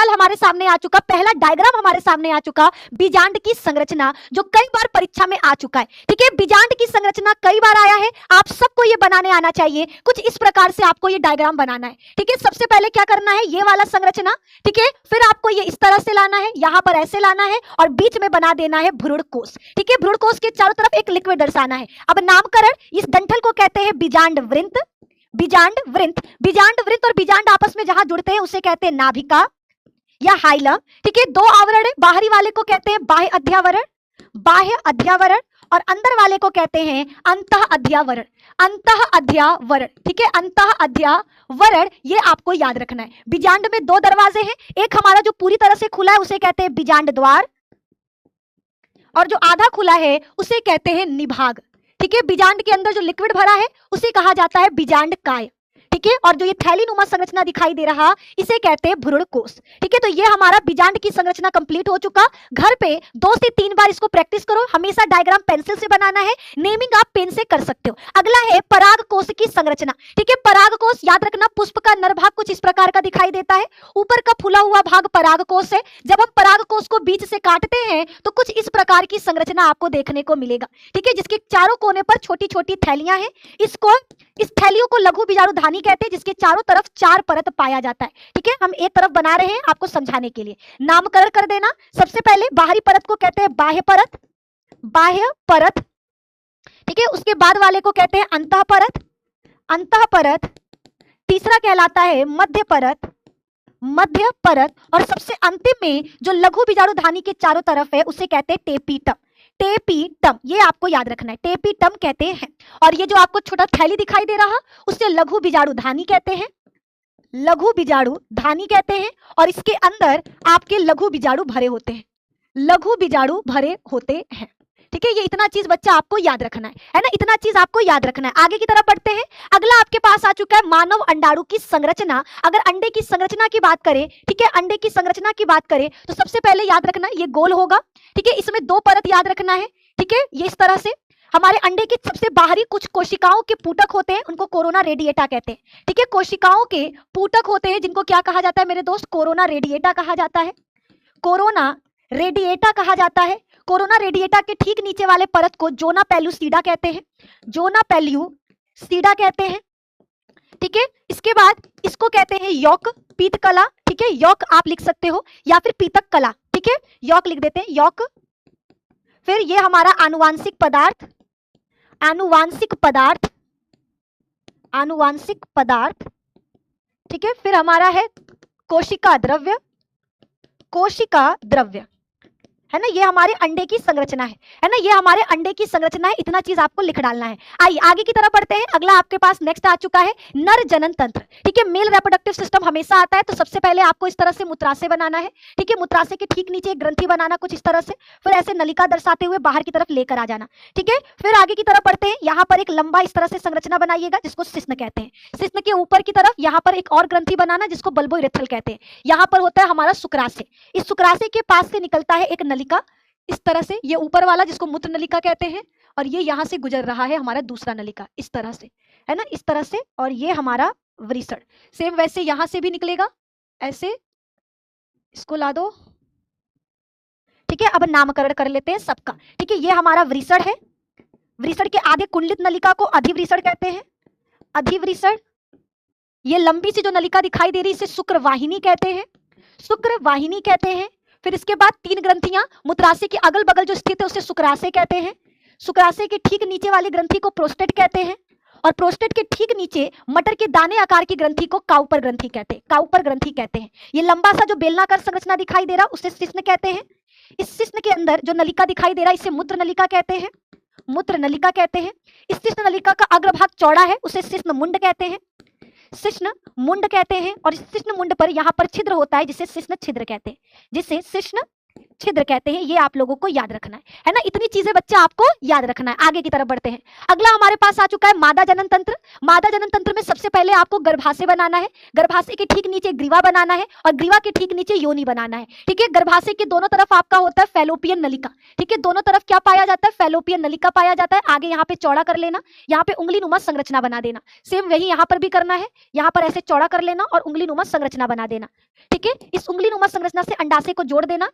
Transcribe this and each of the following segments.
Model हमारे सामने आ चुका, पहला डायग्राम हमारे सामने आ चुका, बीजांड की संरचना, जो कई बार परीक्षा में आ चुका है। ठीक है, बीजांड की संरचना कई बार आया है, आप सबको ये बनाने आना चाहिए। कुछ इस प्रकार से आपको ये डायग्राम बनाना है। ठीक है, सबसे पहले क्या करना है, ये वाला संरचना, ठीक है, फिर आपको ये इस तरह से लाना है, यहाँ पर ऐसे लाना है और बीच में बना देना है भ्रूण कोश। ठीक है, भ्रूण कोश के चारों तरफ एक लिक्विड दर्शाना है। अब नामकरण, इस डंठल को कहते हैं बीजांड वृंत, बीजांड वृंत, बीजांड वृंत और बीजांड आपस में जहां जुड़ते हैं उसे कहते हैं नाभिका या हाइलम। ठीक है, दो आवरण है, बाहरी वाले को कहते हैं बाह्य अध्यावरण, बाह्य अध्यावरण, और अंदर वाले को कहते हैं अंतः अध्यावरण, अंतः अध्यावरण। ठीक है, अंतः अध्यावरण, ये आपको याद रखना है। बीजांड में दो दरवाजे हैं, एक हमारा जो पूरी तरह से खुला है उसे कहते हैं बीजांड द्वार, और जो आधा खुला है उसे कहते हैं निभाग। ठीक है, बीजांड के अंदर जो लिक्विड भरा है उसे कहा जाता है बीजांड काय। ठीक है, और जो ये थैलीनुमा संरचना दिखाई दे रहा इसे कहते हैं भ्रूण कोश। ठीक है, तो ये हमारा बीजांड की संरचना कंप्लीट हो चुका। घर पे 2 से 3 बार इसको प्रैक्टिस करो। हमेशा डायग्राम पेंसिल से बनाना है, नेमिंग आप पेन से कर सकते हो। अगला है पराग कोश की संरचना। ठीक है, पराग कोश याद रखना, पुष्प का नर भाग कुछ इस प्रकार का दिखाई देता है, ऊपर का फूला हुआ भाग पराग कोश है। जब हम पराग कोश को बीच से काटते हैं तो कुछ इस प्रकार की संरचना आपको देखने को मिलेगा। ठीक है, जिसके चारों कोने पर छोटी छोटी थैलियां हैं। इस थैलियों को लघु बीजाणुधानी कहते हैं, जिसके चारों तरफ 4 परत पाया जाता है। ठीक है, हम एक तरफ बना रहे हैं आपको समझाने के लिए। नामकरण कर देना। सबसे पहले बाहरी परत को कहते हैं बाह्य परत, बाह्य परत। ठीक है, उसके बाद वाले को कहते हैं अंतः परत, अंतः परत। तीसरा कहलाता है मध्य परत, मध्य परत, और सबसे अंतिम में जो लघु बीजाणुधानी के चारों तरफ है उसे कहते हैं टेपीटम, टेपीटम। ये आपको याद रखना है, टेपीटम कहते हैं। और ये जो आपको छोटा थैली दिखाई दे रहा उसे लघु बीजाणुधानी कहते हैं, लघु बीजाणुधानी कहते हैं। और इसके अंदर आपके लघु बीजाणु भरे होते हैं, लघु बीजाणु भरे होते हैं। ठीक है, ये इतना चीज बच्चा आपको याद रखना है ना, इतना चीज आपको याद रखना है। आगे की तरफ बढ़ते हैं। अगला आपके पास आ चुका है मानव अंडाणु की संरचना। अगर अंडे की संरचना की बात करें, ठीक है, अंडे की संरचना की बात करें तो सबसे पहले याद रखना ये गोल होगा। ठीक है, इसमें 2 परत याद रखना है। ठीक है, ये इस तरह से हमारे अंडे के सबसे बाहरी कुछ कोशिकाओं के पूटक होते हैं, उनको कोरोना रेडिएटा कहते हैं। ठीक है, कोशिकाओं के पूटक होते हैं जिनको क्या कहा जाता है मेरे दोस्त, कोरोना रेडिएटा कहा जाता है, कोरोना रेडिएटा कहा जाता है। कोरोना रेडिएटा के ठीक नीचे वाले परत को जोना पेल्यूसिडा कहते हैं, जोना पेल्यूसिडा कहते हैं। ठीक है, इसके बाद इसको कहते हैं यौक पीत कला। ठीक है, यौक आप लिख सकते हो या फिर पीतक कला। ठीक है, यौक लिख देते हैं, यौक। फिर ये हमारा आनुवांशिक पदार्थ, आनुवांशिक पदार्थ, आनुवांशिक पदार्थ। ठीक है, फिर हमारा है कोशिका द्रव्य, कोशिका द्रव्य, है ना, ये हमारे अंडे की संरचना है ना, ये हमारे अंडे की संरचना है। इतना चीज आपको लिख डालना है। आइए आगे की तरफ बढ़ते हैं। अगला आपके पास नेक्स्ट आ चुका है नर जनन तंत्र। ठीक है, मेल रिप्रोडक्टिव सिस्टम हमेशा आता है, तो सबसे पहले आपको इस तरह से मूत्राशय बनाना है। ठीक है, मूत्राशय के ठीक नीचे एक ग्रंथि बनाना कुछ इस तरह से, फिर ऐसे नलिका दर्शाते हुए बाहर की तरफ लेकर आ जाना। ठीक है, फिर आगे की तरफ बढ़ते हैं। यहाँ पर एक लंबा इस तरह से संरचना बनाइएगा जिसको शिश्न कहते हैं। शिश्न के ऊपर की तरफ यहाँ पर एक और ग्रंथि बनाना जिसको बल्बोइरेथ्रल कहते हैं। यहाँ पर होता है हमारा शुक्राशय, इस शुक्राशय के पास से निकलता है एक नलिका इस तरह से, ये ऊपर वाला जिसको मूत्र नलिका कहते हैं, और ये यहाँ से गुजर रहा है हमारा दूसरा नलिका इस तरह से, है ना, इस तरह से। और ये हमारा वृषण सेम वैसे यहाँ से भी निकलेगा, ऐसे इसको ला दो। ठीक है, अब नामकरण कर लेते हैं सबका। ठीक है, ये हमारा वृषण है, वृषण के आधे कुंडलित नलिका को अधिवृषण कहते हैं, अधिवृषण। ये लंबी सी जो नलिका दिखाई दे रही है इसे शुक्रवाहिनी कहते हैं, शुक्रवाहिनी कहते हैं। फिर इसके बाद 3 ग्रंथियां मूत्राशय के अगल बगल जो स्थित है उसे शुक्राशय कहते हैं। शुक्राशय के ठीक नीचे वाली ग्रंथि को प्रोस्टेट कहते हैं, और प्रोस्टेट के ठीक नीचे मटर के दाने आकार की ग्रंथि को काउपर ग्रंथि कहते हैं, काउपर ग्रंथि कहते हैं। ये लंबा सा जो बेलनाकार संरचना दिखाई दे रहा उसे शिश्न कहते हैं। इस शिश्न के अंदर जो नलिका दिखाई दे रहा है इसे मूत्र नलिका कहते हैं, मूत्र नलिका कहते हैं। इस शिश्न नलिका का अग्रभाग चौड़ा है उसे शिश्न मुंड कहते हैं, शिश्न मुंड कहते हैं। और इस शिश्न मुंड पर यहाँ पर छिद्र होता है जिसे शिश्न छिद्र कहते हैं, जिसे शिश्न छिद्र कहते हैं। ये आप लोगों को याद रखना है ना। इतनी चीजें बच्चा आपको याद रखना है। आगे की तरफ बढ़ते हैं। अगला हमारे पास आ चुका है मादा जनन तंत्र। मादा जनन तंत्र में सबसे पहले आपको गर्भाशय बनाना है, गर्भाशय के ठीक नीचे ग्रीवा बनाना है और ग्रीवा के ठीक नीचे योनि बनाना है। ठीक है, गर्भाशय के दोनों तरफ आपका होता है फैलोपियन नलिका। ठीक है, दोनों तरफ क्या पाया जाता है? फैलोपियन नलिका पाया जाता है। आगे यहाँ पे चौड़ा कर लेना, यहाँ पे उंगली नुमा संरचना बना देना। सेम वही यहाँ पर भी करना है, यहाँ पर ऐसे चौड़ा कर लेना और उंगली नुमा संरचना बना देना। ठीक है, इस उंगली नुमा संरचना से अंडाशय को जोड़ देना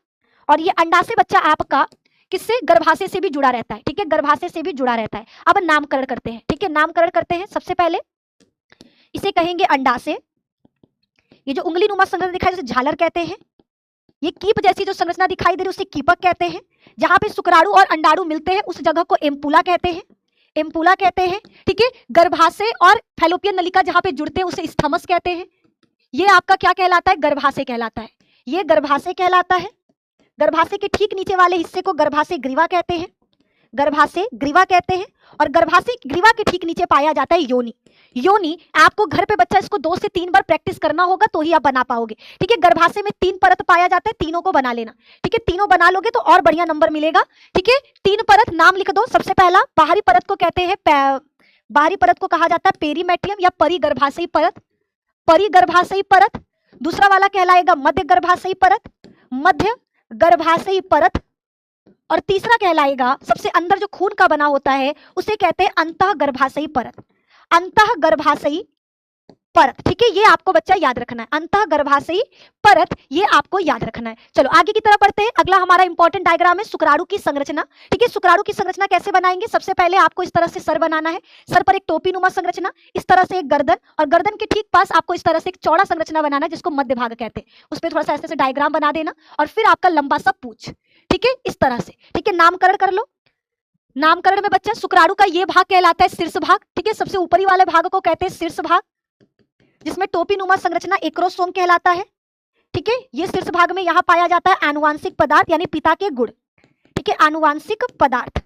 और ये अंडाशय बच्चा आपका किससे? गर्भाशय से भी जुड़ा रहता है। ठीक है, गर्भाशय से भी जुड़ा रहता है। अब नामकरण करते हैं। ठीक है, नामकरण करते हैं। सबसे पहले इसे कहेंगे अंडाशय। ये जो उंगली नुमा संरचना दिखाई दे उसे झालर कहते हैं। ये कीप जैसी जो संरचना दिखाई दे रही है उसे कीपक कहते हैं। जहां पे शुक्राणु और अंडाणु मिलते हैं उस जगह को एम्पुला कहते हैं, एम्पुला कहते हैं। ठीक है, गर्भाशय और फैलोपियन नलिका जहां पे जुड़ते हैं उसे स्थमस कहते हैं। ये आपका क्या कहलाता है? गर्भाशय कहलाता है। ये गर्भाशय कहलाता है। गर्भाशय के ठीक नीचे वाले हिस्से को गर्भाशय ग्रीवा कहते हैं, गर्भाशय ग्रीवा कहते हैं। और गर्भाशय ग्रीवा के ठीक नीचे पाया जाता है योनि। योनि आपको घर पे बच्चा इसको 2 से 3 बार प्रैक्टिस करना होगा तो ही आप बना पाओगे। ठीक है, गर्भाशय में 3 परत पाया जाता है, तीनों को बना लेना। ठीक है, तीनों बना लोगे तो और बढ़िया नंबर मिलेगा। ठीक है, 3 परत नाम लिख दो। सबसे पहला बाहरी परत को कहते हैं बाहरी परत को कहा जाता है पेरीमेट्रियम या परिगर्भाशयी परत, परिगर्भाशयी परत। दूसरा वाला कहलाएगा मध्य गर्भाशयी परत, मध्य गर्भाशयी परत। और तीसरा कहलाएगा सबसे अंदर जो खून का बना होता है उसे कहते हैं अंतः गर्भाशयी परत, अंतः गर्भाशयी परत। ठीक है, ये आपको बच्चा याद रखना है, अंतः गर्भाशयी परत, ये आपको याद रखना है। चलो आगे की तरफ बढ़ते हैं। अगला हमारा इंपॉर्टेंट डायग्राम है शुक्राणु की संरचना। ठीक है, शुक्राणु की संरचना कैसे बनाएंगे? सबसे पहले आपको इस तरह से सर बनाना है, सर पर एक टोपी नुमा संरचना, इस तरह से एक गर्दन और गर्दन के ठीक पास आपको इस तरह से एक चौड़ा संरचना बनाना है जिसको मध्य भाग कहते हैं। उस पर थोड़ा सा ऐसे डायग्राम बना देना और फिर आपका लंबा सा पूछ। ठीक है, इस तरह से। ठीक है, नामकरण कर लो। नामकरण में बच्चा शुक्राणु का ये भाग कहलाता है शीर्ष भाग। ठीक है, सबसे ऊपरी वाले भाग को कहते हैं शीर्ष भाग, जिसमें टोपी नुमा संरचना एक्रोसोम कहलाता है। ठीक है, ये शीर्ष भाग में यहाँ पाया जाता है आनुवांशिक पदार्थ यानी पिता के गुण। ठीक है, आनुवांशिक पदार्थ।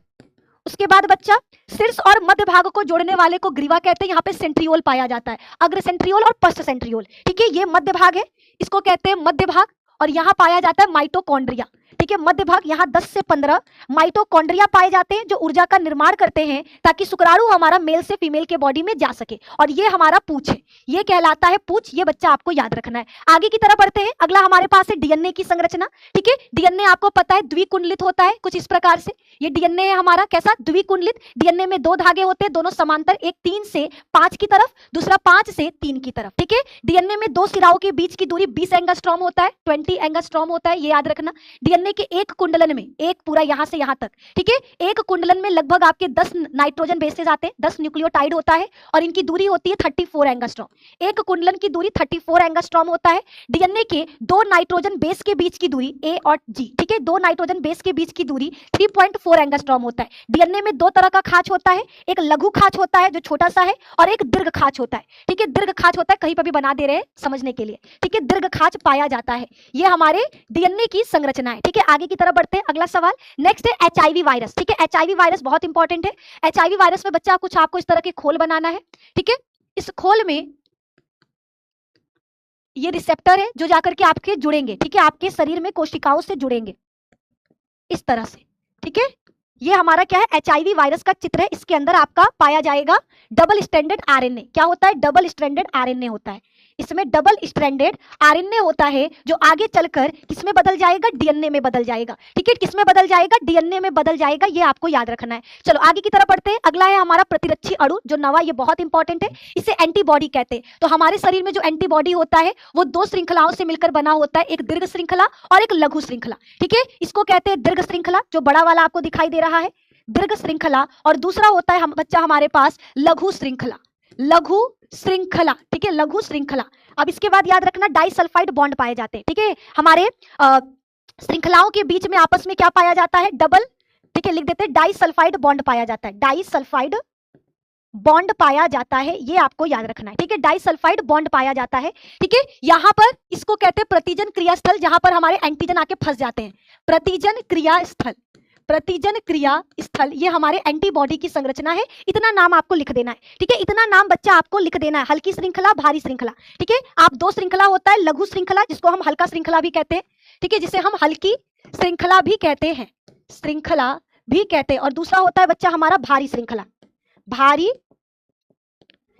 उसके बाद बच्चा शीर्ष और मध्य भाग को जोड़ने वाले को ग्रीवा कहते हैं। यहाँ पे सेंट्रियोल पाया जाता है, अग्र सेंट्रियोल और पश्च सेंट्रियोल। ठीक है, ये मध्य भाग है, इसको कहते हैं मध्य भाग। और यहाँ पाया जाता है माइटोकॉन्ड्रिया। ठीक है, मध्य भाग, यहाँ 10 से 15 माइटोकॉन्ड्रिया पाए जाते हैं जो ऊर्जा का निर्माण करते हैं ताकि शुक्राणु हमारा मेल से फीमेल के बॉडी में जा सके। और ये हमारा पूछ है, ये कहलाता है पूछ। ये बच्चा आपको याद रखना है। आगे की तरफ बढ़ते हैं। अगला हमारे पास है डीएनए की संरचना। ठीक है, डीएनए आपको पता है द्विकुंडलित होता है कुछ इस प्रकार से। ये डीएनए है हमारा कैसा? द्विकुंडलित। डीएनए में 2 धागे होते हैं, दोनों समांतर, एक 3 से 5 की तरफ, दूसरा 5 से 3 की तरफ। ठीक है, डीएनए में 2 सिराओं के बीच की दूरी 20 एंगस्ट्रॉम होता है, 20 एंगस्ट्रॉम होता है, ये याद रखना। डीएनए के एक कुंडलन में, एक पूरा यहां से यहां तक, ठीक है, एक कुंडलन में लगभग आपके 10 नाइट्रोजन बेसेस आते हैं, 10 न्यूक्लियोटाइड होता है और इनकी दूरी होती है 34 एंगस्ट्रॉम। एक कुंडलन की दूरी 34 एंगस्ट्रॉम होता है। डीएनए के 2 नाइट्रोजन बेस के बीच की दूरी ए और जी, ठीक है, 2 नाइट्रोजन बेस के बीच की दूरी 3.4 एंगस्ट्रॉम होता है। डीएनए में 2 तरह का खाच होता है, एक लघु खाच होता है जो छोटा सा है और एक दीर्घ खाच होता है। ठीक है, दीर्घ खाच होता है, कहीं पर भी बना दे रहे हैं समझने के लिए। ठीक है, दीर्घ खाच पाया जाता है। ये हमारे डीएनए की संरचना है। ठीक है, आगे की तरफ बढ़ते हैं। अगला सवाल नेक्स्ट है एचआईवी वायरस। ठीक है, एचआईवी वायरस बहुत इंपॉर्टेंट है। एचआईवी वायरस में बच्चा कुछ आपको इस तरह के खोल बनाना है। ठीक है, इस खोल में ये रिसेप्टर है जो जाकर के आपके जुड़ेंगे। ठीक है, आपके शरीर में कोशिकाओं से जुड़ेंगे इस तरह से। ठीक है, ये हमारा क्या है? एचआईवी वायरस का चित्र है। इसके अंदर आपका पाया जाएगा डबल स्ट्रैंडेड आरएनए। क्या होता है? डबल स्ट्रैंडेड आरएनए होता है। इसमें डबल स्ट्रैंडेड आरएनए होता है जो आगे चलकर किसमें बदल जाएगा? डीएनए में बदल जाएगा। ठीक है, किसमें बदल जाएगा? डीएनए में बदल जाएगा। ये आपको याद रखना है। चलो आगे की तरफ बढ़ते हैं। अगला है हमारा प्रतिरक्षी अणु जो नवा, ये बहुत इंपॉर्टेंट है। इसे एंटीबॉडी कहते हैं। तो हमारे शरीर में जो एंटीबॉडी होता है वो 2 श्रृंखलाओं से मिलकर बना होता है, एक दीर्घ श्रृंखला और एक लघु श्रृंखला। ठीक है, इसको कहते हैं दीर्घ श्रृंखला, जो बड़ा वाला आपको दिखाई दे रहा है, दीर्घ श्रृंखला। और दूसरा होता है बच्चा हमारे पास लघु श्रृंखला, लघु श्रृंखला। ठीक है, लघु श्रृंखला। अब इसके बाद याद रखना डाइसल्फाइड बॉन्ड पाए जाते हैं। ठीक है, हमारे श्रृंखलाओं के बीच में आपस में क्या पाया जाता है? डबल, ठीक है, लिख देते हैं डाइसल्फाइड बॉन्ड पाया जाता है, डाइसल्फाइड बॉन्ड पाया जाता है। ये आपको याद रखना है। ठीक है, डाइसल्फाइड बॉन्ड पाया जाता है। ठीक है, यहां पर इसको कहते हैं प्रतिजन क्रियास्थल, जहां पर हमारे एंटीजन आके फंस जाते हैं। प्रतिजन क्रियास्थल, प्रतिजन क्रिया स्थल, ये हमारे एंटीबॉडी की संरचना है। इतना नाम आपको लिख देना है। ठीक है, इतना नाम बच्चा आपको लिख देना है। हल्की श्रृंखला, भारी श्रृंखला। ठीक है, आप 2 श्रृंखला होता है, लघु श्रृंखला जिसको हम हल्का श्रृंखला भी कहते हैं। ठीक है, जिसे हम हल्की श्रृंखला भी कहते हैं, श्रृंखला भी कहते हैं। और दूसरा होता है बच्चा हमारा भारी श्रृंखला, भारी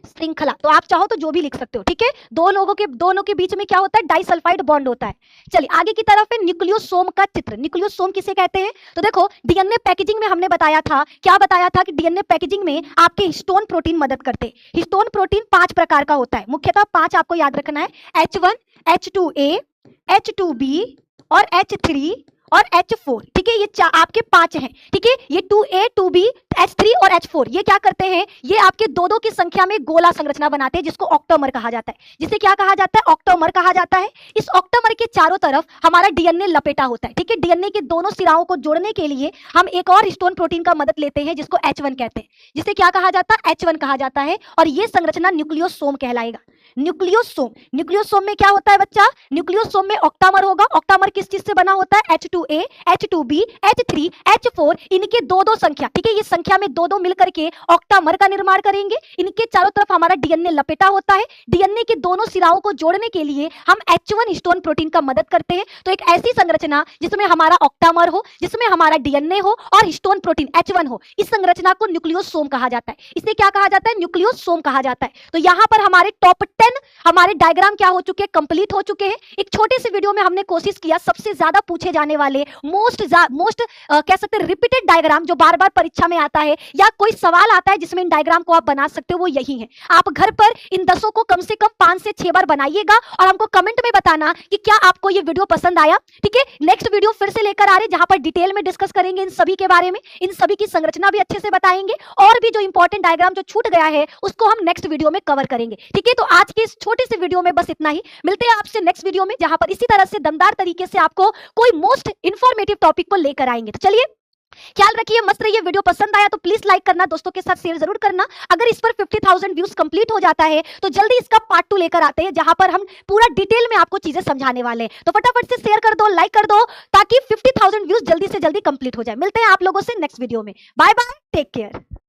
श्रृंखला। तो आप चाहो तो जो भी लिख सकते हो, ठीक है। दोनों के बीच में क्या होता है, डाइसल्फाइड बॉन्ड होता है। चलिए आगे की तरफ है न्यूक्लियोसोम का चित्र। न्यूक्लियोसोम किसे कहते हैं, तो देखो डीएनए पैकेजिंग में हमने बताया था, क्या बताया था कि डीएनए पैकेजिंग में आपके हिस्टोन प्रोटीन मदद करते हैं। हिस्टोन प्रोटीन 5 प्रकार का होता है, मुख्यतः 5 आपको याद रखना है, H1, H2A, H2B और H3 और H4, ठीक है। ये आपके 5 हैं, ठीक है। ये 2A, 2B, H3 और H4 ये क्या करते हैं, ये आपके दो की संख्या में गोला संरचना बनाते हैं, जिसको ऑक्टोमर कहा जाता है। जिसे क्या कहा जाता है, ऑक्टोमर कहा जाता है। इस ऑक्टोमर के चारों तरफ हमारा डीएनए लपेटा होता है, ठीक है। डीएनए के दोनों सिराओं को जोड़ने के लिए हम एक और हिस्टोन प्रोटीन का मदद लेते हैं, जिसको H1 कहते हैं। जिसे क्या कहा जाता है, H1 कहा जाता है। और ये संरचना न्यूक्लियोसोम कहलाएगा। न्यूक्लियोसोम, न्यूक्लियोसोम में क्या होता है बच्चा, न्यूक्लियोसोम में ऑक्टामर होगा। ऑक्टामर किस चीज से बना होता है, H2A, H2B, H3, H4, इनके दो संख्या, ठीक है। ये संख्या में दो मिलकर के ऑक्टामर का निर्माण करेंगे। इनके चारों तरफ हमारा डीएनए लपेटा होता है। डीएनए के दोनों सिराओं को जोड़ने के लिए हम H1 हिस्टोन प्रोटीन का मदद करते हैं। तो एक ऐसी संरचना जिसमें हमारा ऑक्टामर हो, जिसमें हमारा डीएनए हो और हिस्टोन प्रोटीन H1 हो, इस संरचना को न्यूक्लियोसोम कहा जाता है। इसे क्या कहा जाता है, न्यूक्लियोसोम कहा जाता है। तो यहाँ पर हमारे टॉप 10 हमारे डायग्राम क्या हो चुके हैं, कंप्लीट हो चुके हैं। एक छोटे से वीडियो में हमने कोशिश किया सबसे ज्यादा पूछे जाने वाले मोस्ट कह सकते हैं रिपीटेड डायग्राम, जो बार बार परीक्षा में आता है या कोई सवाल आता है जिसमें इन डायग्राम को आप बना सकते हो, वो यही है। आप घर पर इन 10 को कम से कम 5 से 6 बार बनाइएगा और हमको कमेंट में बताना कि क्या आपको ये वीडियो पसंद आया, ठीक है। नेक्स्ट वीडियो फिर से लेकर आ रहे, जहां पर डिटेल में डिस्कस करेंगे इन सभी के बारे में, इन सभी की संरचना भी अच्छे से बताएंगे और भी जो इंपॉर्टेंट डायग्राम जो छूट गया है उसको हम नेक्स्ट वीडियो में कवर करेंगे, ठीक है। तो आज के इस छोटे से वीडियो में बस इतना ही। मिलते हैं आपसे नेक्स्ट वीडियो में, जहां पर इसी तरह से दमदार तरीके से आपको कोई मोस्ट इंफॉर्मेटिव टॉपिक को लेकर आएंगे। तो चलिए ख्याल रखिए, मस्त रहिए। वीडियो पसंद आया तो प्लीज लाइक करना, दोस्तों के साथ शेयर जरूर करना। अगर इस पर 50,000 व्यूज कंप्लीट हो जाता है तो जल्दी इसका पार्ट 2 लेकर आते हैं, जहां पर हम पूरा डिटेल में आपको चीजें समझाने वाले हैं। तो फटाफट से शेयर कर दो, लाइक कर दो, ताकि 50,000 व्यूज जल्दी से जल्दी कंप्लीट हो जाए। मिलते हैं आप लोगों से नेक्स्ट वीडियो में। Bye bye, take care.